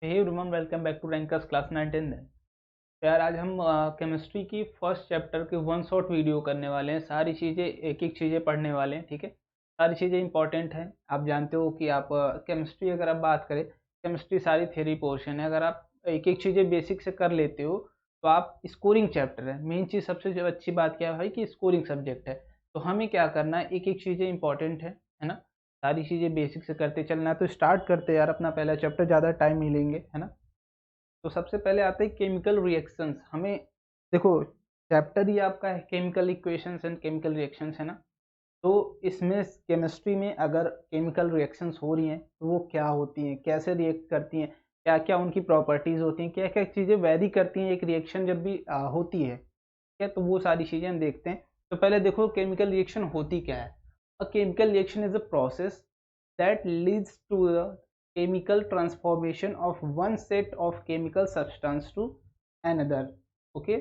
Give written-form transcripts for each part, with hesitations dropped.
Hey everyone, welcome back to Rankers class 9 10। तो यार आज हम केमिस्ट्री की फर्स्ट चैप्टर के वन शॉट वीडियो करने वाले हैं। सारी चीज़ें एक एक चीज़ें पढ़ने वाले हैं, ठीक है। सारी चीज़ें इंपॉर्टेंट हैं। आप जानते हो कि आप केमिस्ट्री अगर आप बात करें, केमिस्ट्री सारी थ्योरी पोर्शन है। अगर आप एक एक चीज़ें बेसिक से कर लेते हो तो आप स्कोरिंग चैप्टर है। मेन चीज़ सबसे जो अच्छी बात क्या है भाई कि स्कोरिंग सब्जेक्ट है। तो हमें क्या करना है, एक एक चीज़ें इंपॉर्टेंट है ना। सारी चीज़ें बेसिक से करते चलना है। तो स्टार्ट करते यार अपना पहला चैप्टर, ज़्यादा टाइम नहीं लेंगे, है ना। तो सबसे पहले आते हैं केमिकल रिएक्शंस। हमें देखो, चैप्टर ही आपका है chemical equations and chemical reactions, है ना। तो इसमें केमिस्ट्री में अगर केमिकल रिएक्शंस हो रही हैं तो वो क्या होती हैं, कैसे रिएक्ट करती हैं, क्या क्या उनकी प्रॉपर्टीज़ होती हैं, क्या क्या चीज़ें वैरी करती हैं एक रिएक्शन जब भी होती है, ठीक है। तो वो सारी चीज़ें हम देखते हैं। तो पहले देखो केमिकल रिएक्शन होती क्या है। अ chemical reaction is a process that leads to the chemical transformation of one set of chemical substance to another. Okay,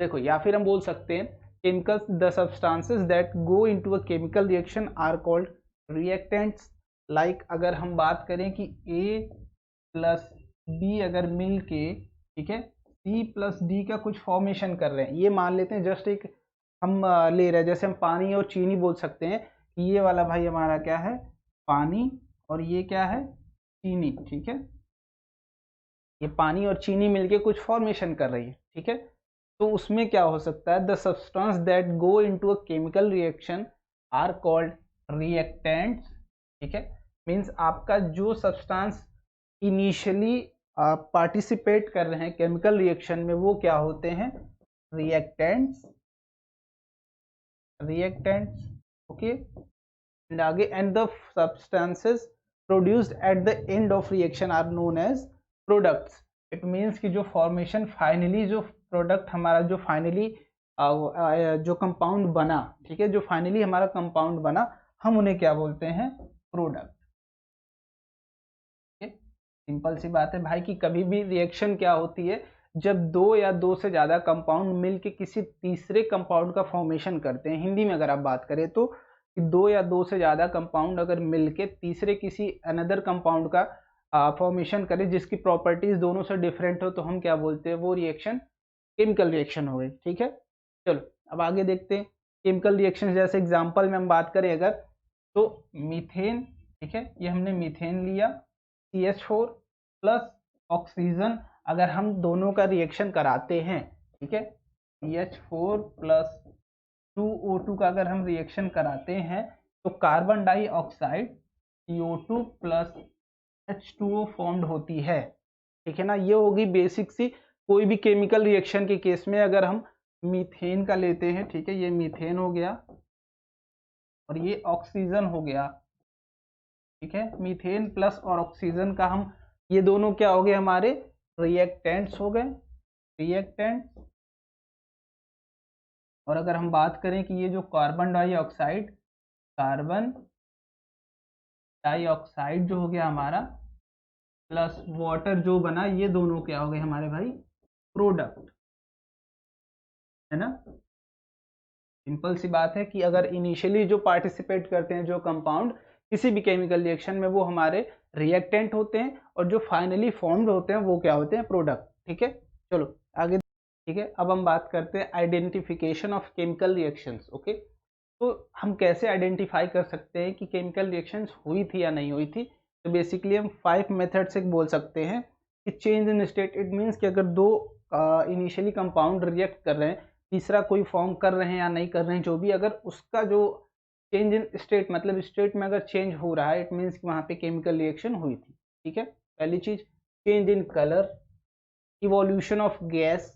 देखो या फिर हम बोल सकते हैं chemicals, the substances that go into a chemical reaction are called reactants. like अगर हम बात करें कि A प्लस B अगर मिल के, ठीक है, C प्लस D का कुछ फॉर्मेशन कर रहे हैं, ये मान लेते हैं जस्ट एक हम ले रहे हैं, जैसे हम पानी और चीनी बोल सकते हैं कि ये वाला भाई हमारा क्या है, पानी, और ये क्या है, चीनी, ठीक है। ये पानी और चीनी मिलके कुछ फॉर्मेशन कर रही है, ठीक है। तो उसमें क्या हो सकता है, the substance that go into a chemical reaction are called reactants, ठीक है। मींस आपका जो सब्सटेंस इनिशियली पार्टिसिपेट कर रहे हैं केमिकल रिएक्शन में वो क्या होते हैं, रिएक्टेंट्स, रिएक्टेंट्स, ओके। एंड आगे, and the substances produced at the end of reaction are known as products. It means कि जो फॉर्मेशन फाइनली, जो प्रोडक्ट हमारा जो फाइनली जो कंपाउंड बना, ठीक है, जो फाइनली हमारा कंपाउंड बना, हम उन्हें क्या बोलते हैं, प्रोडक्ट। सिंपल सी बात है भाई कि कभी भी रिएक्शन क्या होती है, जब दो या दो से ज्यादा कंपाउंड मिलके किसी तीसरे कंपाउंड का फॉर्मेशन करते हैं। हिंदी में अगर आप बात करें तो कि दो या दो से ज्यादा कंपाउंड अगर मिलके तीसरे किसी अनदर कंपाउंड का फॉर्मेशन करे जिसकी प्रॉपर्टीज दोनों से डिफरेंट हो, तो हम क्या बोलते हैं, वो रिएक्शन केमिकल रिएक्शन हो गई, ठीक है। चलो अब आगे देखते हैं केमिकल रिएक्शन। जैसे एग्जांपल में हम बात करें अगर, तो मीथेन, ठीक है, ये हमने मीथेन लिया, CH4 प्लस ऑक्सीजन, अगर हम दोनों का रिएक्शन कराते हैं, ठीक है, CH4 प्लस 2O2 का अगर हम रिएक्शन कराते हैं तो carbon dioxide CO2 plus H2O formed होती है, ठीक है ना। ये होगी बेसिक सी कोई भी केमिकल रिएक्शन के केस में। अगर हम मीथेन का लेते हैं, ठीक है, ये मीथेन हो गया और ये ऑक्सीजन हो गया, ठीक है। मीथेन प्लस और ऑक्सीजन का हम, ये दोनों क्या हो गए, हमारे रिएक्टेंट्स हो गए, रिएक्टेंट्स। और अगर हम बात करें कि ये जो कार्बन डाइऑक्साइड, कार्बन डाइऑक्साइड जो हो गया हमारा, प्लस वाटर जो बना, ये दोनों क्या हो गए हमारे भाई, प्रोडक्ट, है ना। सिंपल सी बात है कि अगर इनिशियली जो पार्टिसिपेट करते हैं जो कंपाउंड किसी भी केमिकल रिएक्शन में, वो हमारे रिएक्टेंट होते हैं, और जो फाइनली फॉर्म्ड होते हैं वो क्या होते हैं, प्रोडक्ट, ठीक है। चलो आगे, ठीक है। अब हम बात करते हैं identification of chemical reactions, okay. तो हम कैसे आइडेंटिफाई कर सकते हैं कि केमिकल रिएक्शंस हुई थी या नहीं हुई थी। तो बेसिकली हम 5 मेथड से बोल सकते हैं कि change in state, it means कि अगर दो इनिशियली कंपाउंड रिएक्ट कर रहे हैं, तीसरा कोई फॉर्म कर रहे हैं या नहीं कर रहे हैं, जो भी, अगर उसका जो चेंज इन स्टेट, मतलब स्टेट में अगर चेंज हो रहा है, इट मीन्स कि वहाँ पे केमिकल रिएक्शन हुई थी, ठीक है। पहली चीज, change in colour, evolution of gas,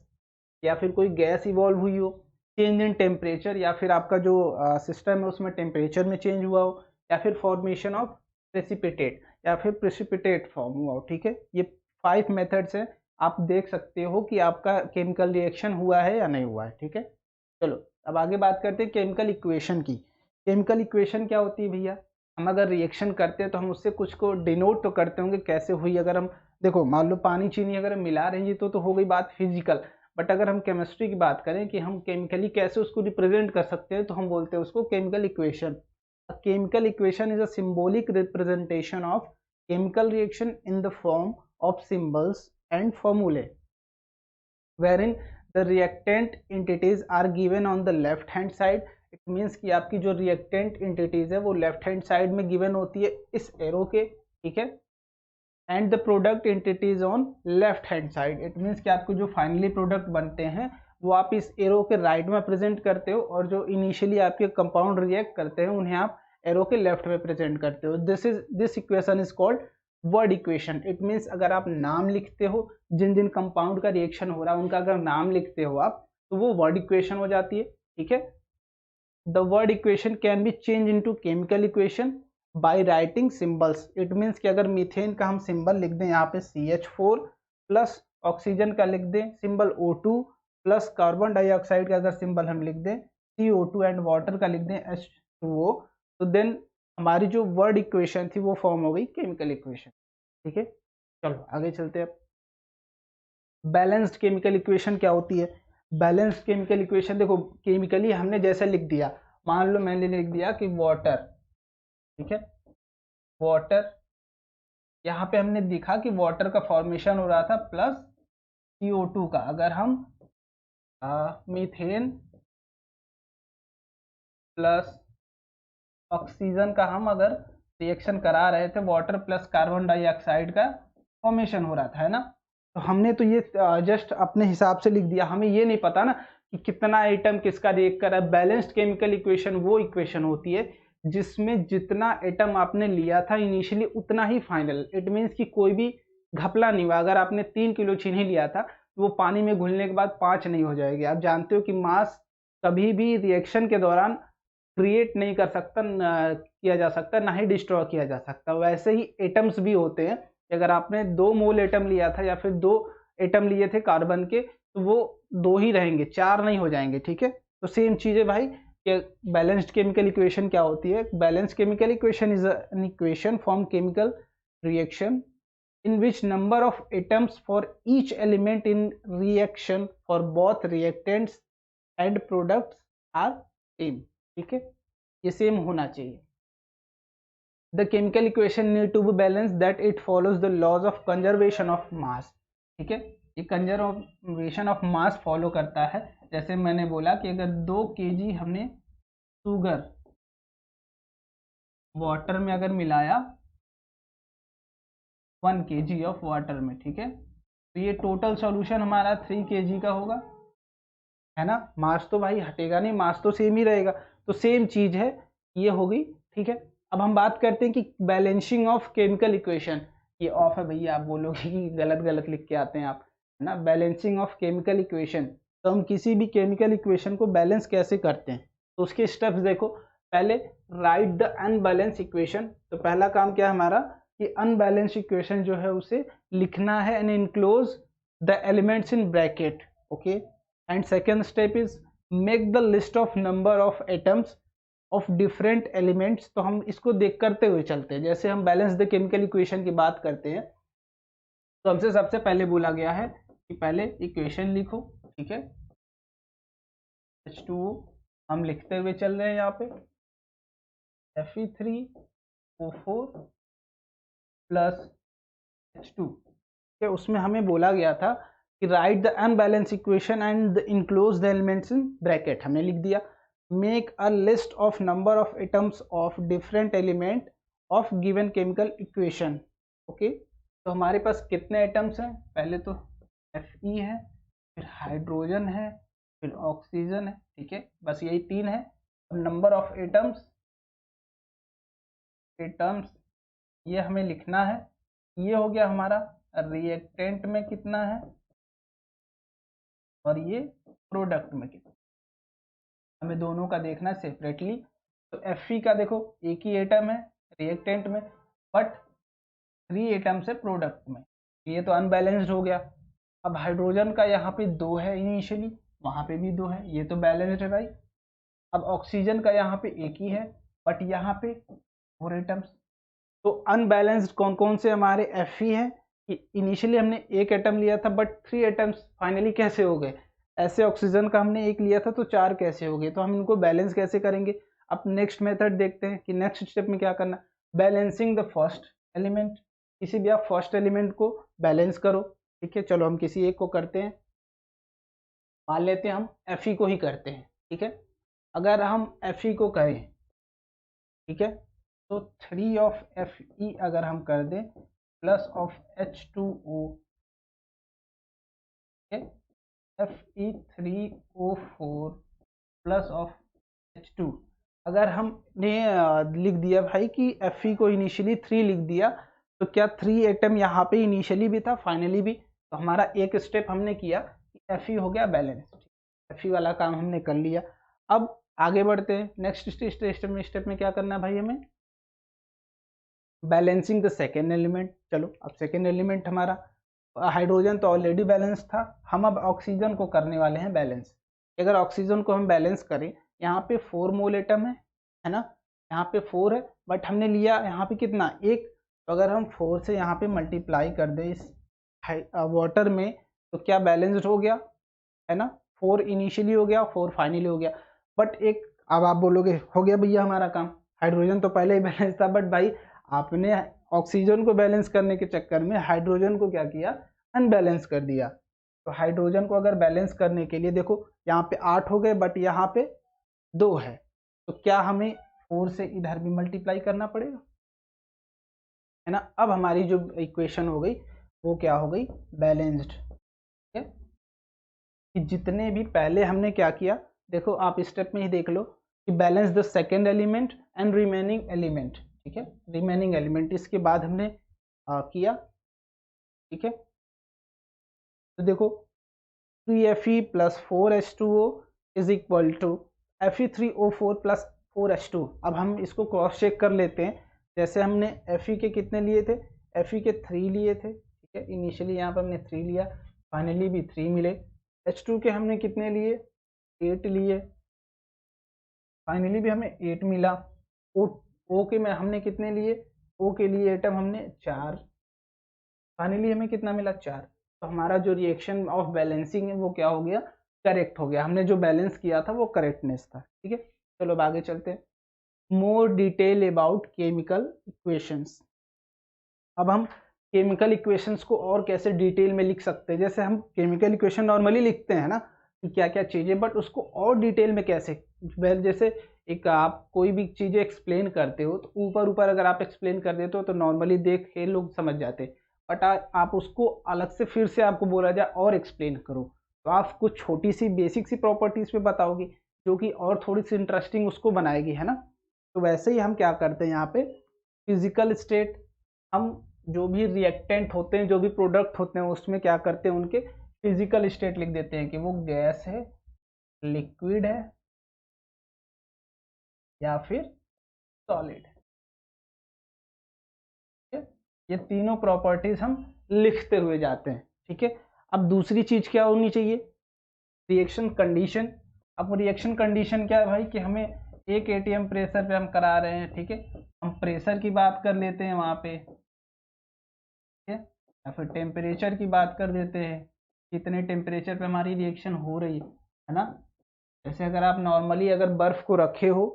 या फिर कोई गैस इवॉल्व हुई हो, चेंज इन टेम्परेचर, या फिर आपका जो सिस्टम है उसमें टेम्परेचर में चेंज हुआ हो, या फिर फॉर्मेशन ऑफ प्रेसिपिटेट, या फिर प्रेसिपिटेट फॉर्म हुआ हो, ठीक है। ये 5 मेथड्स हैं। आप देख सकते हो कि आपका केमिकल रिएक्शन हुआ है या नहीं हुआ है, ठीक है। चलो अब आगे बात करते हैं केमिकल इक्वेशन की। केमिकल इक्वेशन क्या होती है भैया, हम अगर रिएक्शन करते हैं तो हम उससे कुछ को डिनोट तो करते होंगे कैसे हुई। अगर हम देखो, मान लो पानी चीनी अगर हम मिला रहे हैं तो हो गई बात फिजिकल। बट अगर हम केमिस्ट्री की बात करें कि हम केमिकली कैसे उसको रिप्रेजेंट कर सकते हैं, तो हम बोलते हैं उसको chemical equation. Chemical equation is a symbolic representation of chemical reaction in the form of symbols and formulae wherein the reactant entities are given on the left hand side. It means कि आपकी जो reactant entities है वो left hand side में given होती है इस arrow के, ठीक है, and the product entities on left hand side. It means कि आपको जो finally product बनते हैं वो आप इस एरो के राइट में प्रेजेंट करते हो और जो इनिशियली आपके कंपाउंड रिएक्ट करते हैं उन्हें आप एरो के लेफ्ट में प्रेजेंट करते हो. This equation is called word equation. It means अगर आप नाम लिखते हो, जिन जिन कंपाउंड का रिएक्शन हो रहा है उनका अगर नाम लिखते हो आप, तो वो वर्ड इक्वेशन हो जाती है, ठीक है. The word equation can be change into chemical equation by writing symbols. It means कि अगर मीथेन का हम सिंबल लिख दें यहाँ पे CH4 प्लस ऑक्सीजन का लिख दें symbol O2 plus carbon dioxide का अगर सिंबल हम लिख दें CO2 एंड वाटर का लिख दें H2O, तो देन हमारी जो वर्ड इक्वेशन थी वो फॉर्म हो गई केमिकल इक्वेशन, ठीक है. चलो आगे चलते हैं. बैलेंस्ड केमिकल इक्वेशन क्या होती है? बैलेंस्ड केमिकल इक्वेशन देखो, केमिकली हमने जैसे लिख दिया, मान लो मैंने लिख दिया कि वाटर, ठीक है, वाटर, यहाँ पे हमने देखा कि वाटर का फॉर्मेशन हो रहा था प्लस CO2 का. अगर हम मीथेन प्लस ऑक्सीजन का हम अगर रिएक्शन करा रहे थे, वाटर प्लस कार्बन डाइऑक्साइड का फॉर्मेशन हो रहा था, है ना. तो हमने तो ये जस्ट अपने हिसाब से लिख दिया, हमें ये नहीं पता ना कि कितना एटम किसका रिएक्ट कर रहा है. बैलेंस्ड केमिकल इक्वेशन वो इक्वेशन होती है जिसमें जितना एटम आपने लिया था इनिशियली उतना ही फाइनल. इट मीन्स कि कोई भी घपला नहीं हुआ. अगर आपने 3 किलो चीनी लिया था तो वो पानी में घुलने के बाद 5 नहीं हो जाएगी. आप जानते हो कि मास कभी भी रिएक्शन के दौरान क्रिएट नहीं कर सकता, किया जा सकता, ना ही डिस्ट्रॉय किया जा सकता. वैसे ही एटम्स भी होते हैं. अगर आपने 2 मोल एटम लिया था या फिर 2 एटम लिए थे कार्बन के, तो वो 2 ही रहेंगे, 4 नहीं हो जाएंगे, ठीक है. तो सेम चीज़ है भाई कि बैलेंस्ड केमिकल इक्वेशन क्या होती है. Balanced chemical equation is an equation from chemical reaction in which number of atoms for each element in reaction for both reactants and products are same, ठीक है, ये सेम होना चाहिए. The chemical equation need to be balanced that it follows the laws of conservation of mass, ठीक है. ये conservation of mass follow करता है. जैसे मैंने बोला कि अगर 2 kg हमने शुगर वाटर में अगर मिलाया 1 kg ऑफ वाटर में, ठीक है, तो ये टोटल सॉल्यूशन हमारा 3 kg का होगा, है ना. मास तो भाई हटेगा नहीं, मास तो सेम ही रहेगा. तो सेम चीज है, ये होगी, ठीक है. अब हम बात करते हैं कि बैलेंसिंग ऑफ केमिकल इक्वेशन. ये ऑफ है भैया, आप बोलोगे कि गलत गलत लिख के आते हैं आप, है ना. बैलेंसिंग ऑफ केमिकल इक्वेशन, तो हम किसी भी केमिकल इक्वेशन को बैलेंस कैसे करते हैं, तो उसके स्टेप्स देखो. पहले राइट द अनबैलेंस इक्वेशन. तो पहला काम क्या है हमारा कि अनबैलेंस इक्वेशन जो है उसे लिखना है and enclose the elements in bracket, okay. And second step is make the list of number of atoms of different elements. तो हम इसको देख करते हुए चलते हैं. जैसे हम बैलेंस द केमिकल इक्वेशन की बात करते हैं तो हमसे सबसे पहले बोला गया है कि पहले इक्वेशन लिखो, ठीक है. H2O हम लिखते हुए चल रहे हैं यहाँ पे Fe3O4 प्लस H2. उसमें हमें बोला गया था कि right the unbalance equation and enclose the elements in bracket. हमने लिख दिया make a list of number of atoms of different element of given chemical equation, okay. तो हमारे पास कितने एटम्स हैं? पहले तो Fe है, फिर हाइड्रोजन है, फिर ऑक्सीजन है, ठीक है, बस यही 3 है. अब नंबर ऑफ एटम्स ये हमें लिखना है. ये हो गया हमारा रिएक्टेंट में कितना है और ये प्रोडक्ट में कितना, हमें दोनों का देखना है सेपरेटली. तो Fe का देखो एक ही एटम है रिएक्टेंट में, बट 3 एटम्स है प्रोडक्ट में. ये तो अनबैलेंस्ड हो गया. अब हाइड्रोजन का यहाँ पे 2 है इनिशियली, वहाँ पे भी 2 है, ये तो बैलेंस्ड है भाई. अब ऑक्सीजन का यहाँ पे एक ही है बट यहाँ पे 4 एटम्स. तो अनबैलेंस्ड कौन कौन से हमारे Fe है कि इनिशियली हमने एक एटम लिया था बट 3 एटम्स फाइनली कैसे हो गए. ऐसे ऑक्सीजन का हमने एक लिया था तो 4 कैसे हो गए. तो हम इनको बैलेंस कैसे करेंगे. अब नेक्स्ट मेथड देखते हैं कि नेक्स्ट स्टेप में क्या करना. Balancing the first element. किसी भी आप फर्स्ट एलिमेंट को बैलेंस करो, ठीक है। चलो हम किसी एक को करते हैं, मान लेते हैं हम Fe को ही करते हैं, ठीक है। अगर हम Fe को करें, ठीक है, तो 3 ऑफ Fe अगर हम कर दें प्लस ऑफ H2O, ठीक है, Fe3O4 प्लस ऑफ H2। अगर हमने लिख दिया भाई कि Fe को इनिशियली 3 लिख दिया, तो क्या 3 एटम यहाँ पे इनिशियली भी था, फाइनली भी, तो हमारा एक स्टेप हमने किया कि Fe हो गया बैलेंस, Fe वाला काम हमने कर लिया। अब आगे बढ़ते हैं नेक्स्ट स्टेप में क्या करना है भाई, हमें बैलेंसिंग द सेकेंड एलिमेंट। चलो अब सेकेंड एलिमेंट हमारा हाइड्रोजन तो ऑलरेडी बैलेंस था, हम अब ऑक्सीजन को करने वाले हैं बैलेंस। अगर ऑक्सीजन को हम बैलेंस करें, यहाँ पे 4 मोल एटम है ना, यहाँ पे 4 है, बट हमने लिया यहाँ पे कितना, 1। तो अगर हम 4 से यहाँ पे मल्टीप्लाई कर दें इस वाटर में, तो क्या बैलेंस्ड हो गया, है ना। 4 इनिशियली हो गया, 4 फाइनली हो गया। बट एक, अब आप बोलोगे हो गया भैया हमारा काम, हाइड्रोजन तो पहले ही बैलेंस था, बट भाई आपने ऑक्सीजन को बैलेंस करने के चक्कर में हाइड्रोजन को क्या किया, अनबैलेंस कर दिया। तो हाइड्रोजन को अगर बैलेंस करने के लिए देखो, यहाँ पे 8 हो गए, बट यहाँ पे 2 है, तो क्या हमें 4 से इधर भी मल्टीप्लाई करना पड़ेगा, है ना। अब हमारी जो इक्वेशन हो गई वो क्या हो गई, बैलेंस्ड, ठीक है। कि जितने भी पहले हमने क्या किया, देखो आप स्टेप में ही देख लो कि balance the second element and remaining element, ठीक है, रिमेनिंग एलिमेंट इसके बाद हमने किया, ठीक है। तो देखो 3Fe plus 4H2O is equal to Fe3O4 plus 4H2। अब हम इसको क्रॉस चेक कर लेते हैं, जैसे हमने Fe के कितने लिए थे, Fe के 3 लिए थे, ठीक है, इनिशियली यहाँ पर हमने 3 लिया, फाइनली भी 3 मिले। H2 के हमने कितने लिए, 8 लिए, फाइनली भी हमें 8 मिला। O के में हमने कितने लिए, O के लिए एटम हमने 4, फाइनली हमें कितना मिला, 4। तो हमारा जो रिएक्शन ऑफ बैलेंसिंग है वो क्या हो गया, करेक्ट हो गया, हमने जो बैलेंस किया था वो करेक्टनेस था, ठीक है। चलो अब आगे चलते हैं, more detail about chemical equations. अब हम केमिकल इक्वेशंस को और कैसे डिटेल में लिख सकते हैं, जैसे हम केमिकल इक्वेशन नॉर्मली लिखते हैं ना कि क्या क्या चीज़ें, बट उसको और डिटेल में कैसे, जैसे एक आप कोई भी चीज़ें एक्सप्लेन करते हो तो ऊपर ऊपर अगर आप एक्सप्लेन कर देते हो तो नॉर्मली देख के लोग समझ जाते, बट आप उसको अलग से फिर से आपको बोला जाए और एक्सप्लेन करो, तो आप कुछ छोटी सी बेसिक सी प्रॉपर्टीज़ पे बताओगे जो कि और थोड़ी सी इंटरेस्टिंग उसको बनाएगी, है ना। तो वैसे ही हम क्या करते हैं यहाँ पे, फिजिकल स्टेट, हम जो भी रिएक्टेंट होते हैं, जो भी प्रोडक्ट होते हैं, उसमें क्या करते हैं, उनके फिजिकल स्टेट लिख देते हैं कि वो गैस है, लिक्विड है, या फिर सॉलिड है। ये तीनों प्रॉपर्टीज हम लिखते हुए जाते हैं, ठीक है। अब दूसरी चीज क्या होनी चाहिए, रिएक्शन कंडीशन। अब रिएक्शन कंडीशन क्या है भाई, कि हमें 1 atm प्रेशर पे हम करा रहे हैं, ठीक है, हम प्रेशर की बात कर लेते हैं वहां पे, ठीक है, या फिर टेम्परेचर की बात कर देते हैं, कितने टेम्परेचर पे हमारी रिएक्शन हो रही है ना। जैसे अगर आप नॉर्मली अगर बर्फ को रखे हो,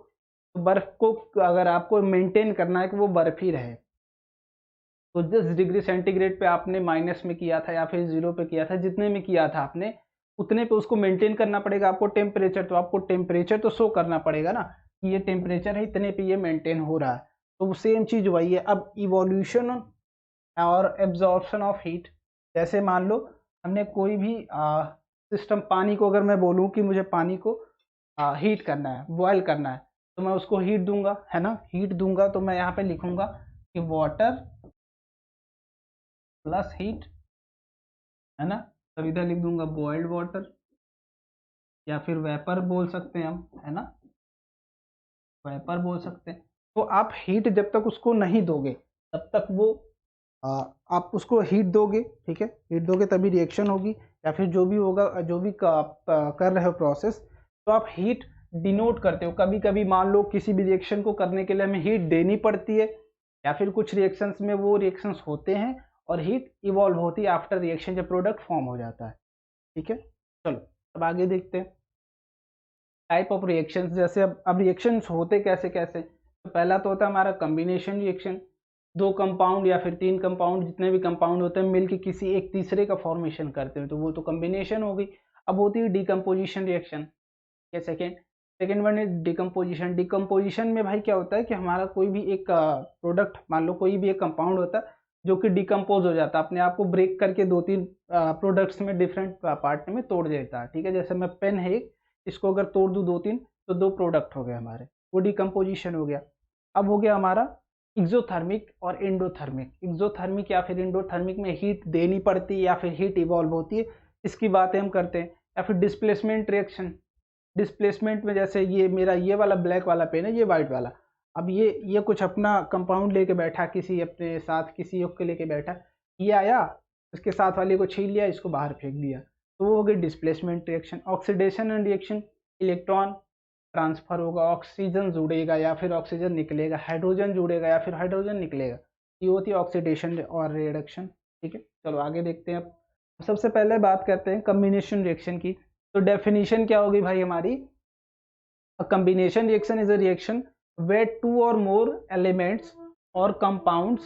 तो बर्फ को अगर आपको मेंटेन करना है कि वो बर्फ ही रहे, तो 10 डिग्री सेंटीग्रेड पे आपने माइनस में किया था या फिर 0 पे किया था, जितने में किया था आपने उतने पे उसको मेंटेन करना पड़ेगा आपको टेम्परेचर, तो आपको टेम्परेचर तो शो करना पड़ेगा ना कि ये टेम्परेचर है, इतने पे ये मेंटेन हो रहा है। तो सेम चीज़ वही है। अब इवोल्यूशन और एब्जॉर्प्शन ऑफ हीट, जैसे मान लो हमने कोई भी सिस्टम, पानी को अगर मैं बोलूँ कि मुझे पानी को हीट करना है, बॉयल करना है, तो मैं उसको हीट दूंगा, है ना, हीट दूंगा, तो मैं यहाँ पे लिखूंगा कि वाटर प्लस हीट, है ना, तब इधर लिख दूंगा बॉइल्ड वाटर, या फिर वेपर बोल सकते हैं हम, है ना, वेपर बोल सकते हैं। तो आप हीट जब तक उसको नहीं दोगे तब तक वो आप उसको हीट दोगे, ठीक है, हीट दोगे तभी रिएक्शन होगी, या फिर जो भी होगा, जो भी आप कर रहे हो प्रोसेस, तो आप हीट डिनोट करते हो। कभी कभी मान लो किसी भी रिएक्शन को करने के लिए हमें हीट देनी पड़ती है, या फिर कुछ रिएक्शंस में वो रिएक्शंस होते हैं और हीट इवॉल्व होती है आफ्टर रिएक्शन, जब प्रोडक्ट फॉर्म हो जाता है, ठीक है। चलो अब आगे देखते हैं टाइप ऑफ रिएक्शंस। जैसे अब रिएक्शंस होते कैसे कैसे, तो पहला तो होता है हमारा कम्बिनेशन रिएक्शन। दो कंपाउंड या फिर तीन कंपाउंड, जितने भी कंपाउंड होते हैं मिलके किसी एक तीसरे का फॉर्मेशन करते हैं, तो वो तो कॉम्बिनेशन हो गई। अब होती है डिकम्पोजिशन रिएक्शन। क्या second second one is decomposition. Decomposition में भाई क्या होता है कि हमारा कोई भी एक प्रोडक्ट, मान लो कोई भी एक कंपाउंड होता है जो कि डिकम्पोज हो जाता है, अपने आप को ब्रेक करके दो तीन प्रोडक्ट्स में डिफरेंट पार्ट में तोड़ देता है, ठीक है। जैसे मैं पेन है एक, इसको अगर तोड़ दूँ दो तीन, तो दो प्रोडक्ट हो गए हमारे, वो डिकम्पोजिशन हो गया। अब हो गया हमारा एक्सोथर्मिक और एंडोथर्मिक। एक्सोथर्मिक या फिर एंडोथर्मिक में हीट देनी पड़ती है या फिर हीट इवॉल्व होती है, इसकी बातें हम करते हैं। या फिर डिस्प्लेसमेंट रिएक्शन। डिस्प्लेसमेंट में जैसे ये मेरा ये वाला ब्लैक वाला पेन है, ये वाइट वाला, अब ये कुछ अपना कंपाउंड लेके बैठा, किसी अपने साथ किसी योग के लेके बैठा, ये आया इसके साथ वाले को छीन लिया, इसको बाहर फेंक दिया, तो वो हो गई displacement reaction. Oxidation and reaction, electron transfer होगा, ऑक्सीजन जुड़ेगा या फिर ऑक्सीजन निकलेगा, हाइड्रोजन जुड़ेगा या फिर हाइड्रोजन निकलेगा, ये होती है ऑक्सीडेशन और रिडक्शन, ठीक है। चलो आगे देखते हैं। अब सबसे पहले बात करते हैं कम्बिनेशन रिएक्शन की। तो डेफिनेशन क्या होगी भाई हमारी, अ combination reaction is a reaction where two or more elements or compounds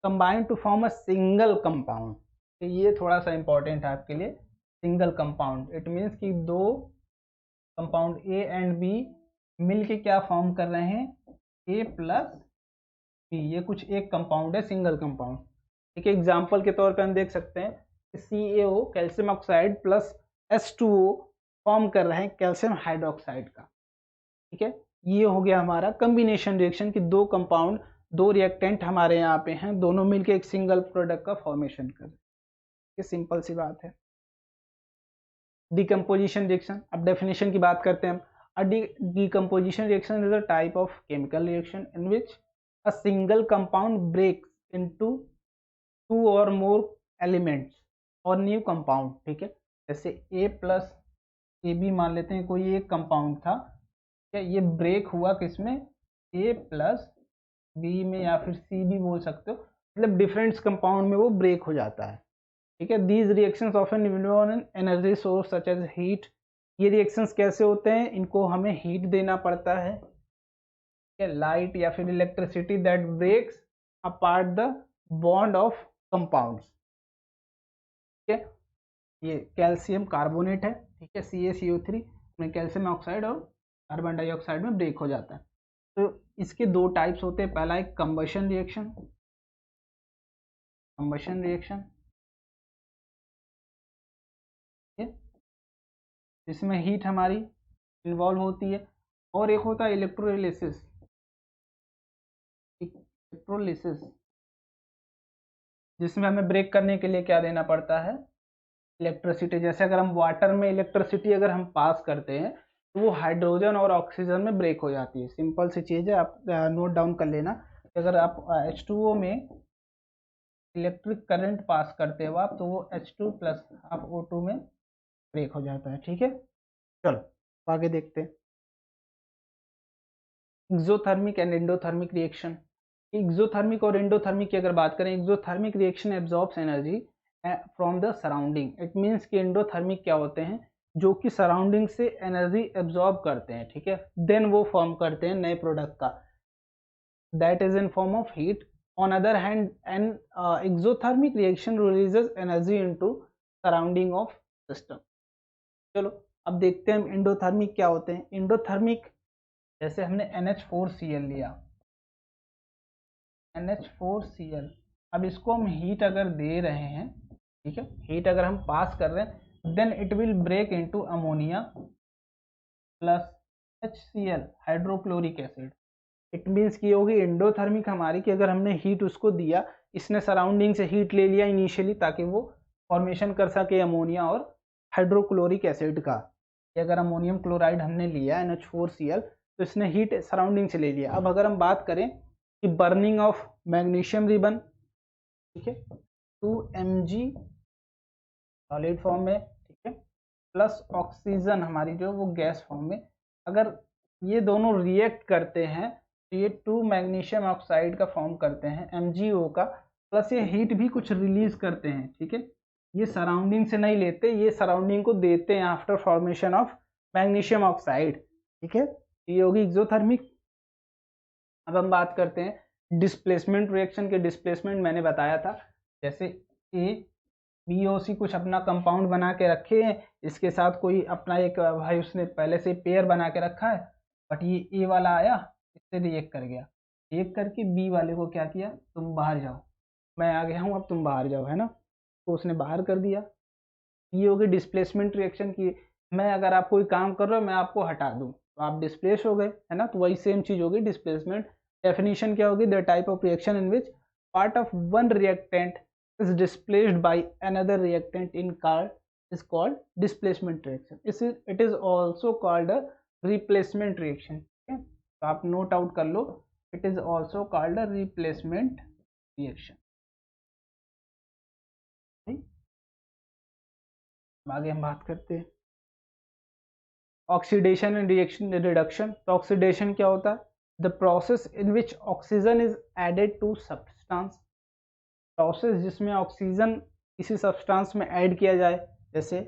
combine to form a single compound। तो ये थोड़ा सा इंपॉर्टेंट है आपके लिए, सिंगल कंपाउंड, इट मीन्स कि दो कंपाउंड ए एंड बी मिलके क्या फॉर्म कर रहे हैं, ए प्लस बी, ये कुछ एक कंपाउंड है, सिंगल कंपाउंड, ठीक है। एग्जाम्पल के तौर पे हम देख सकते हैं कि CaO calcium oxide plus H2O form कर रहे हैं कैल्शियम हाइड्रोक्साइड का, ठीक है। ये हो गया हमारा कॉम्बिनेशन रिएक्शन की दो कंपाउंड, दो रिएक्टेंट हमारे यहाँ पे हैं, दोनों मिलके एक सिंगल प्रोडक्ट का फॉर्मेशन कर, ये सिंपल सी बात है। डिकम्पोजिशन रिएक्शन, अब डेफिनेशन की बात करते हैं हम। A decomposition reaction is a type of chemical reaction in which a single compound breaks into two or more elements or new compound, ठीक है। जैसे ए प्लस ए बी मान लेते हैं, कोई एक कंपाउंड था, क्या ये ब्रेक हुआ किसमें, ए प्लस बी में, या फिर सी भी बोल सकते हो, मतलब डिफरेंट कंपाउंड में वो ब्रेक हो जाता है, ठीक है। These reactions often involve an energy source such as heat. ये रिएक्शंस कैसे होते हैं, इनको हमें हीट देना पड़ता है, लाइट या फिर electricity that breaks apart the bond of compounds, ठीक है। ये कैल्शियम कार्बोनेट है, ठीक है, CaCO3 में कैल्शियम ऑक्साइड और कार्बन डाइऑक्साइड में ब्रेक हो जाता है। तो इसके दो टाइप्स होते हैं, पहला एक कंबशन रिएक्शन, कंबशन रिएक्शन, ठीक है, जिसमें हीट हमारी इन्वॉल्व होती है, और एक होता है इलेक्ट्रोलिसिस। इलेक्ट्रोलिसिस जिसमें हमें ब्रेक करने के लिए क्या देना पड़ता है, इलेक्ट्रिसिटी। जैसे अगर हम वाटर में इलेक्ट्रिसिटी अगर हम पास करते हैं, तो वो हाइड्रोजन और ऑक्सीजन में ब्रेक हो जाती है, सिंपल सी चीज़ है, आप नोट डाउन कर लेना। अगर आप H2O में इलेक्ट्रिक करंट पास करते हो आप, तो वो H2 प्लस आप O2 में ब्रेक हो जाता है, ठीक है। चलो आगे देखते हैं। Exothermic and endothermic reaction. Exothermic और एंडोथर्मिक की अगर बात करें, exothermic reaction absorbs energy from the surrounding. It means कि एंडोथर्मिक क्या होते हैं, जो कि सराउंडिंग से एनर्जी एब्जॉर्ब करते हैं, ठीक है, देन वो फॉर्म करते हैं नए प्रोडक्ट का, that is in form of heat. On other hand an exothermic reaction releases energy into surrounding of system. चलो अब देखते हैं हम एंडोथर्मिक क्या होते हैं। एंडोथर्मिक, जैसे हमने NH4Cl लिया, NH4Cl, अब इसको हम हीट अगर दे रहे हैं, ठीक है, हीट अगर हम पास कर रहे हैं, then it will break into ammonia plus HCl, hydrochloric acid. It means की होगी एंडोथर्मिक हमारी, कि अगर हमने हीट उसको दिया, इसने सराउंडिंग से हीट ले लिया इनिशियली, ताकि वो फॉर्मेशन कर सके अमोनिया और हाइड्रोक्लोरिक एसिड का। अगर अमोनियम क्लोराइड हमने लिया NH4Cl, तो इसने हीट सराउंडिंग से ले लिया। अब अगर हम बात करें कि बर्निंग ऑफ मैग्नीशियम रिबन, ठीक है, 2Mg सॉलिड फॉर्म में, ठीक है, प्लस ऑक्सीजन हमारी जो वो गैस फॉर्म में, अगर ये दोनों रिएक्ट करते हैं, तो ये 2 मैग्नीशियम ऑक्साइड का फॉर्म करते हैं, MgO का, प्लस ये हीट भी कुछ रिलीज करते हैं, ठीक है। ये सराउंडिंग से नहीं लेते, ये सराउंडिंग को देते हैं after formation of magnesium oxide, ठीक है। ये होगी एक्सोथर्मिक। अब हम बात करते हैं डिस्प्लेसमेंट रिएक्शन के डिस्प्लेसमेंट मैंने बताया था, जैसे ए BOC कुछ अपना कंपाउंड बना के रखे हैं, इसके साथ कोई अपना एक भाई उसने पहले से पेयर बना के रखा है, बट ये ए वाला आया इससे रिएक्ट कर गया, रिएक्ट करके बी वाले को क्या किया, तुम बाहर जाओ, मैं आ गया हूँ अब तुम बाहर जाओ, है ना, तो उसने बाहर कर दिया। ये होगी डिस्प्लेसमेंट रिएक्शन की, मैं अगर आप कोई काम कर रहे हो मैं आपको हटा दूं तो आप डिस्प्लेस हो गए, है ना, तो वही सेम चीज होगी डिस्प्लेसमेंट। डेफिनेशन क्या होगी, the type of reaction in which part of one reactant is displaced by another reactant in car is called displacement reaction. It is also called a replacement reaction. Okay? तो आप note out कर लो, it is also called a replacement reaction. आगे हम बात करते हैं oxidation and reaction reduction. तो oxidation क्या होता है, the process in which oxygen is added to substance, process जिसमें ऑक्सीजन किसी सब्सटेंस में ऐड किया जाए, जैसे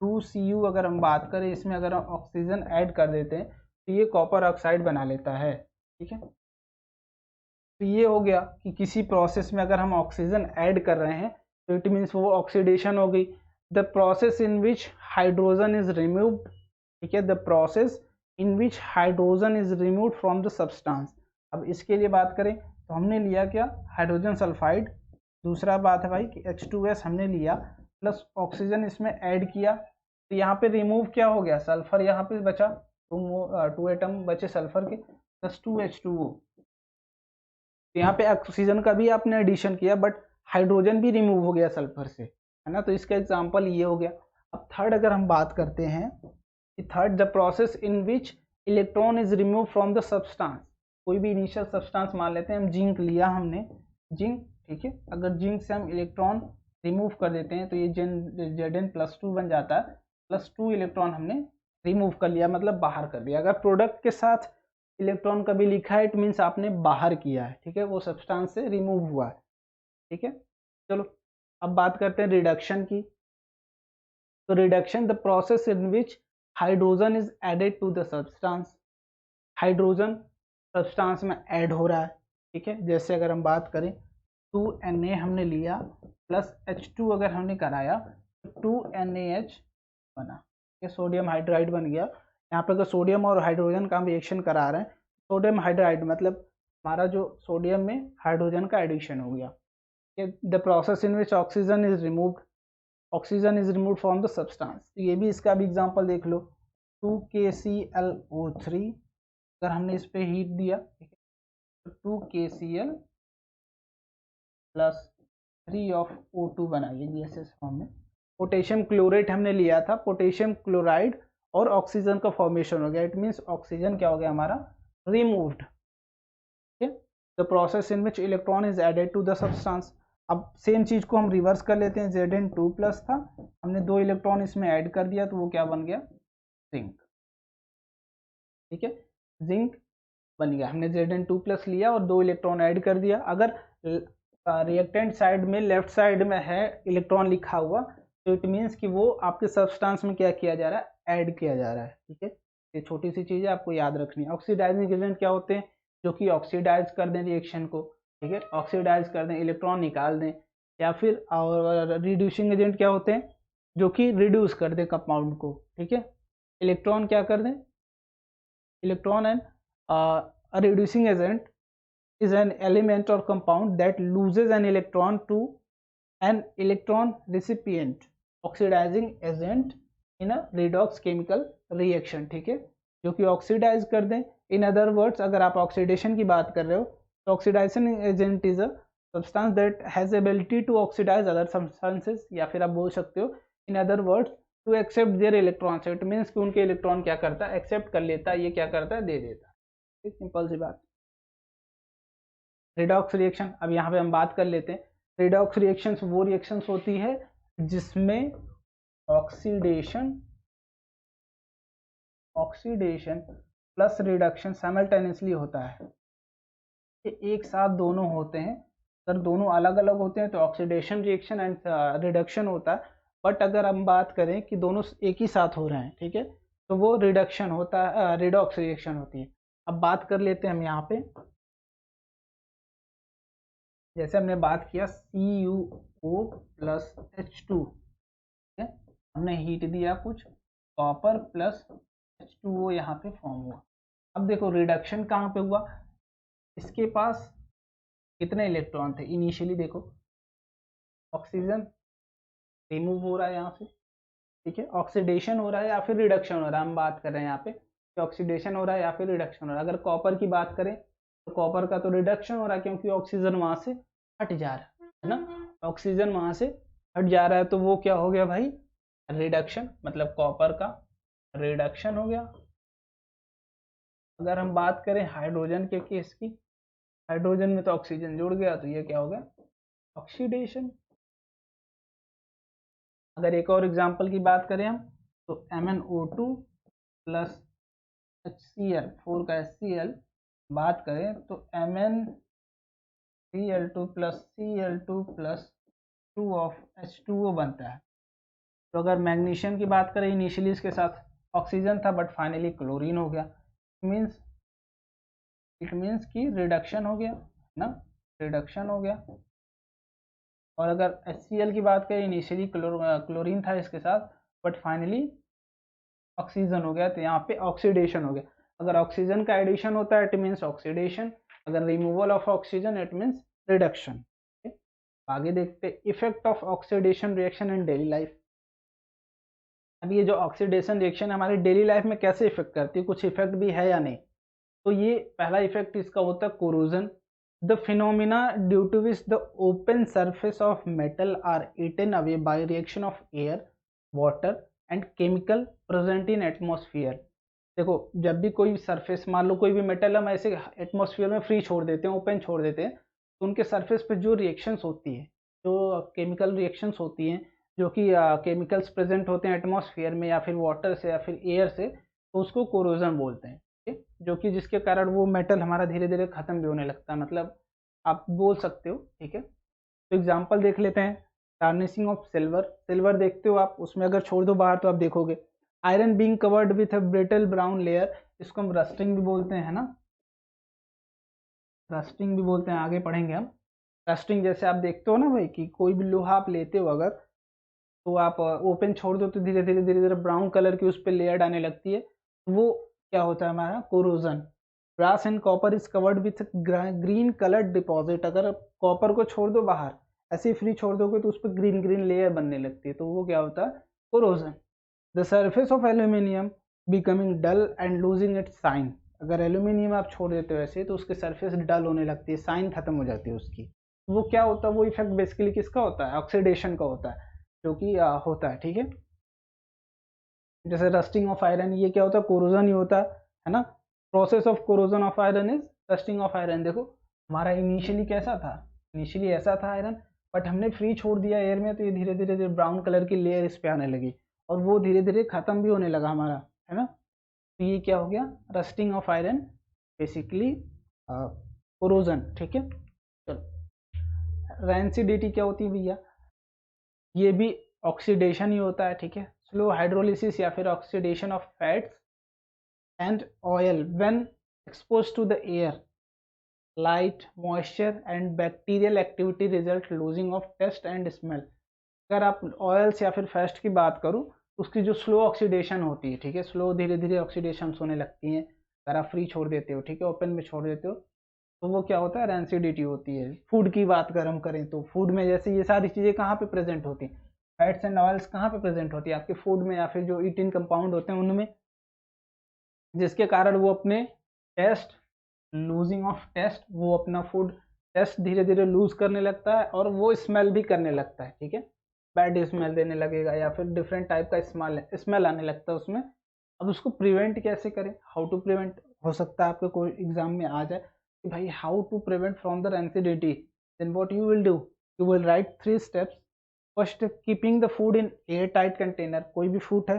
2Cu अगर हम बात करें, इसमें अगर हम ऑक्सीजन ऐड कर देते हैं तो ये कॉपर ऑक्साइड बना लेता है, ठीक है। तो ये हो गया कि किसी प्रोसेस में अगर हम ऑक्सीजन ऐड कर रहे हैं तो इट मीन्स वो ऑक्सीडेशन हो गई। The process in which hydrogen is removed, ठीक है, the process in which hydrogen is removed from the substance. अब इसके लिए बात करें तो हमने लिया क्या, हाइड्रोजन सल्फाइड, दूसरा बात है भाई कि H2S हमने लिया प्लस ऑक्सीजन इसमें ऐड किया, तो यहाँ पे रिमूव क्या हो गया, सल्फर यहाँ पे बचा, टू एटम बचे सल्फर के प्लस 2H2O। यहाँ पे ऑक्सीजन का भी आपने एडिशन किया बट हाइड्रोजन भी रिमूव हो गया सल्फर से, है ना, तो इसका एग्जाम्पल ये हो गया। अब थर्ड अगर हम बात करते हैं कि third the process in which electron is remove from the substance, कोई भी इनिशियल सब्सटेंस मान लेते हैं हम, जिंक लिया हमने, जिंक, ठीक है, अगर जिंक से हम इलेक्ट्रॉन रिमूव कर देते हैं तो ये Zn+2 बन जाता है, +2 इलेक्ट्रॉन हमने रिमूव कर लिया, मतलब बाहर कर दिया। अगर प्रोडक्ट के साथ इलेक्ट्रॉन कभी लिखा है इट मीन्स आपने बाहर किया है, ठीक है, वो सब्सटेंस से रिमूव हुआ है, ठीक है। चलो अब बात करते हैं रिडक्शन की। तो reduction the process in which hydrogen is added to the substance, hydrogen substance में ऐड हो रहा है, ठीक है। जैसे अगर हम बात करें 2Na हमने लिया प्लस H2 अगर हमने कराया तो 2NaH बना, ये सोडियम हाइड्राइड बन गया। यहाँ पर अगर सोडियम और हाइड्रोजन का हम रिएक्शन करा रहे हैं, सोडियम हाइड्राइड मतलब हमारा जो सोडियम में हाइड्रोजन का एडिशन हो गया। The process in which oxygen is removed, oxygen is removed from the substance, तो ये भी इसका भी एग्जांपल देख लो, 2KClO3 अगर हमने इस पे हीट दिया, ठीक है, तो 2KCl प्लस 3 ऑफ O2 बनाइए गैसेस फॉर्म में। पोटेशियम क्लोरेट हमने लिया था, पोटेशियम क्लोराइड और ऑक्सीजन का फॉर्मेशन हो गया, इट मीन्स ऑक्सीजन क्या हो गया हमारा, रिमूव्ड, ठीक है। The process in which electron is added to the substance. अब सेम चीज को हम रिवर्स कर लेते हैं, Zn2+ था, हमने 2 इलेक्ट्रॉन इसमें ऐड कर दिया तो वो क्या बन गया, जिंक, ठीक है, जिंक बन गया। हमने Zn2+ लिया और 2 इलेक्ट्रॉन ऐड कर दिया। अगर रिएक्टेंट साइड में लेफ्ट साइड में है इलेक्ट्रॉन लिखा हुआ तो इट मीन्स कि वो आपके सब्सटेंस में क्या किया जा रहा है, ऐड किया जा रहा है, ठीक है। ये छोटी सी चीज़ है आपको याद रखनी है। ऑक्सीडाइजिंग एजेंट क्या होते हैं, जो कि ऑक्सीडाइज कर दें रिएक्शन को, ठीक है, ऑक्सीडाइज कर दें, इलेक्ट्रॉन निकाल दें, या फिर और रिड्यूसिंग एजेंट क्या होते हैं, जो कि रिड्यूस कर दें कंपाउंड को, ठीक है। इलेक्ट्रॉन क्या कर दें, electron and reducing agent is an element or compound that loses an electron to an electron recipient oxidizing agent in a redox chemical reaction, ठीक है, जो कि ऑक्सीडाइज कर दें। इन अदर वर्ड्स अगर आप ऑक्सीडेशन की बात कर रहे हो तो oxidisation agent is a substance that has ability to oxidise other substances, या फिर आप बोल सकते हो in other words to accept their electrons, it means कि उनके इलेक्ट्रॉन क्या करता है, एक्सेप्ट कर लेता है, ये क्या करता है, दे देता है, सिंपल सी बात। रिडॉक्स रिएक्शन, अब यहाँ पे हम बात कर लेते हैं। रिडॉक्स रिएक्शंस वो रिएक्शंस होती है जिसमें ऑक्सीडेशन प्लस रिडक्शन साइमल्टेनियसली होता है, ये एक साथ दोनों होते हैं। अगर दोनों अलग अलग होते हैं तो ऑक्सीडेशन रिएक्शन एंड रिडक्शन होता है, बट अगर हम बात करें कि दोनों एक ही साथ हो रहे हैं, ठीक है, तो वो रिडक्शन होता है, रिडॉक्स रिएक्शन होती है। अब बात कर लेते हैं हम यहाँ पे जैसे हमने बात किया CuO प्लस H2, ठीक है, हमने हीट दिया कुछ, कॉपर प्लस H2O यहाँ पे फॉर्म हुआ। अब देखो रिडक्शन कहाँ पे हुआ, इसके पास कितने इलेक्ट्रॉन थे इनिशियली, देखो ऑक्सीजन रिमूव हो रहा है यहाँ से, ठीक है, ऑक्सीडेशन हो रहा है या फिर रिडक्शन हो रहा है, हम बात कर रहे हैं यहाँ पे कि ऑक्सीडेशन हो रहा है या फिर रिडक्शन हो रहा है। अगर कॉपर की बात करें तो कॉपर का तो रिडक्शन हो रहा है क्योंकि ऑक्सीजन वहां से हट जा रहा है ना, ऑक्सीजन वहां से हट जा रहा है तो वो क्या हो गया भाई, रिडक्शन, मतलब कॉपर का रिडक्शन हो गया। अगर हम बात करें हाइड्रोजन के केस की, हाइड्रोजन में तो ऑक्सीजन जुड़ गया तो ये क्या हो गया, ऑक्सीडेशन। अगर एक और एग्जांपल की बात करें हम तो MnO2 प्लस HCl4 का HCl बात करें तो MnCl2 plus Cl2 plus 2 of H2O बनता है। तो अगर मैग्नीशियम की बात करें इनिशियली इसके साथ ऑक्सीजन था बट फाइनली क्लोरीन हो गया, इट मीन्स कि रिडक्शन हो गया ना, रिडक्शन हो गया। और अगर HCl की बात करें इनिशियली क्लोरीन था इसके साथ बट फाइनली ऑक्सीजन हो गया, तो यहाँ पे ऑक्सीडेशन हो गया। अगर ऑक्सीजन का एडिशन होता है इट मीन्स ऑक्सीडेशन, अगर removal of oxygen it means reduction. आगे देखते effect of oxidation reaction in daily life. अब ये जो ऑक्सीडेशन रिएक्शन हमारी डेली लाइफ में कैसे इफेक्ट करती है, कुछ इफेक्ट भी है या नहीं, तो ये पहला इफेक्ट इसका होता है corrosion, the phenomena due to which the open surface of metal are eaten away by reaction of air, water and chemical present in atmosphere. देखो जब भी कोई सरफेस, मान लो कोई भी मेटल हम ऐसे एटमॉस्फेयर में फ्री छोड़ देते हैं, ओपन छोड़ देते हैं, तो उनके सरफेस पे जो रिएक्शंस होती है, जो केमिकल रिएक्शंस होती हैं, जो कि केमिकल्स प्रेजेंट होते हैं एटमॉस्फेयर में या फिर वाटर से या फिर एयर से, तो उसको कोरोजन बोलते हैं, ठीक है, जो कि जिसके कारण वो मेटल हमारा धीरे धीरे खत्म भी होने लगता है, मतलब आप बोल सकते हो, ठीक है। तो एग्जांपल देख लेते हैं, टार्निशिंग ऑफ सिल्वर, सिल्वर देखते हो आप, उसमें अगर छोड़ दो बाहर तो आप देखोगे iron being covered with a brittle brown layer, इसको हम रस्टिंग भी बोलते हैं, है ना, रस्टिंग भी बोलते हैं, आगे पढ़ेंगे हम। रस्टिंग जैसे आप देखते हो ना भाई कि कोई भी लोहा आप लेते हो अगर, तो आप ओपन छोड़ दो तो धीरे धीरे ब्राउन कलर की उस पर लेयर आने लगती है, वो क्या होता है हमारा corrosion. Brass and copper is covered with green coloured deposit, अगर कॉपर को छोड़ दो बाहर, ऐसे ही फ्री छोड़ दोगे तो उस पर ग्रीन ग्रीन लेयर बनने लगती है, तो वो क्या होता है corrosion. The surface of aluminium becoming dull and losing its shine, अगर एल्यूमिनियम आप छोड़ देते हो ऐसे तो उसके सरफेस डल होने लगती है, साइन खत्म हो जाती है उसकी, वो क्या होता है, वो इफेक्ट बेसिकली किसका होता है, ऑक्सीडेशन का होता है, जो कि होता है, ठीक है। जैसे रस्टिंग ऑफ आयरन, ये क्या होता है, कोरोजन ही होता है ना, process of corrosion of iron is rusting of iron. देखो हमारा इनिशियली कैसा था, इनिशियली ऐसा था आयरन, बट हमने फ्री छोड़ दिया एयर में तो ये धीरे धीरे ब्राउन कलर की लेयर इस पे आने लगी और वो धीरे धीरे खत्म भी होने लगा हमारा, है ना, तो ये क्या हो गया, rusting of iron, basically corrosion, ठीक है। चलो रैंसिडिटी क्या होती है भैया, ये भी ऑक्सीडेशन ही होता है, ठीक है, स्लो हाइड्रोलिसिस या फिर oxidation of fats and oil when expose to the air, light, moisture and bacterial activity result losing of taste and smell. अगर आप ऑयल्स या फिर फैट की बात करूँ, उसकी जो स्लो ऑक्सीडेशन होती है, ठीक है, स्लो धीरे धीरे ऑक्सीडेशन होने लगती हैं, अगर आप फ्री छोड़ देते हो, ठीक है, ओपन में छोड़ देते हो, तो वो क्या होता है, रैंसिडिटी होती है। फूड की बात अगर हम करें तो फूड में जैसे ये सारी चीज़ें कहाँ पे प्रेजेंट होती हैं, फैट्स एंड ऑयल्स कहाँ पे प्रेजेंट होती है, आपके फूड में या फिर जो ईटिन कंपाउंड होते हैं उनमें, जिसके कारण वो अपने टेस्ट, लूजिंग ऑफ टेस्ट, वो अपना फूड टेस्ट धीरे धीरे लूज करने लगता है और वो स्मेल भी करने लगता है, ठीक है, बैड स्मेल देने लगेगा या फिर डिफरेंट टाइप का स्मेल स्मेल आने लगता है उसमें। अब उसको प्रिवेंट कैसे करें, हाउ टू प्रिवेंट, हो सकता है आपके कोई एग्जाम में आ जाए कि भाई how to prevent from the rancidity, then what you will do, you will write 3 steps. First, keeping the food in air tight container, कोई भी फूड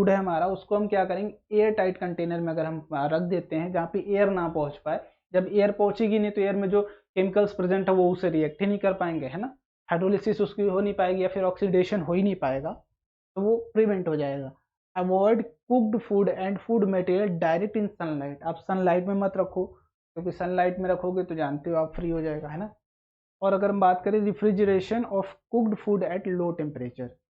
है हमारा, उसको हम क्या करेंगे, एयर टाइट कंटेनर में अगर हम रख देते हैं जहाँ पे एयर ना पहुँच पाए, जब एयर पहुँचेगी नहीं तो एयर में जो केमिकल्स प्रेजेंट है वो उसे रिएक्ट ही नहीं कर पाएंगे, है ना, हाइड्रोलिसिस उसकी हो नहीं पाएगी या फिर ऑक्सीडेशन हो ही नहीं पाएगा, तो वो प्रिवेंट हो जाएगा। Avoid cooked food and food material direct in sunlight, आप सनलाइट में मत रखो क्योंकि सनलाइट में रखोगे तो जानते हो आप फ्री हो जाएगा, है ना। और अगर हम बात करें refrigeration of cooked food at low temperature,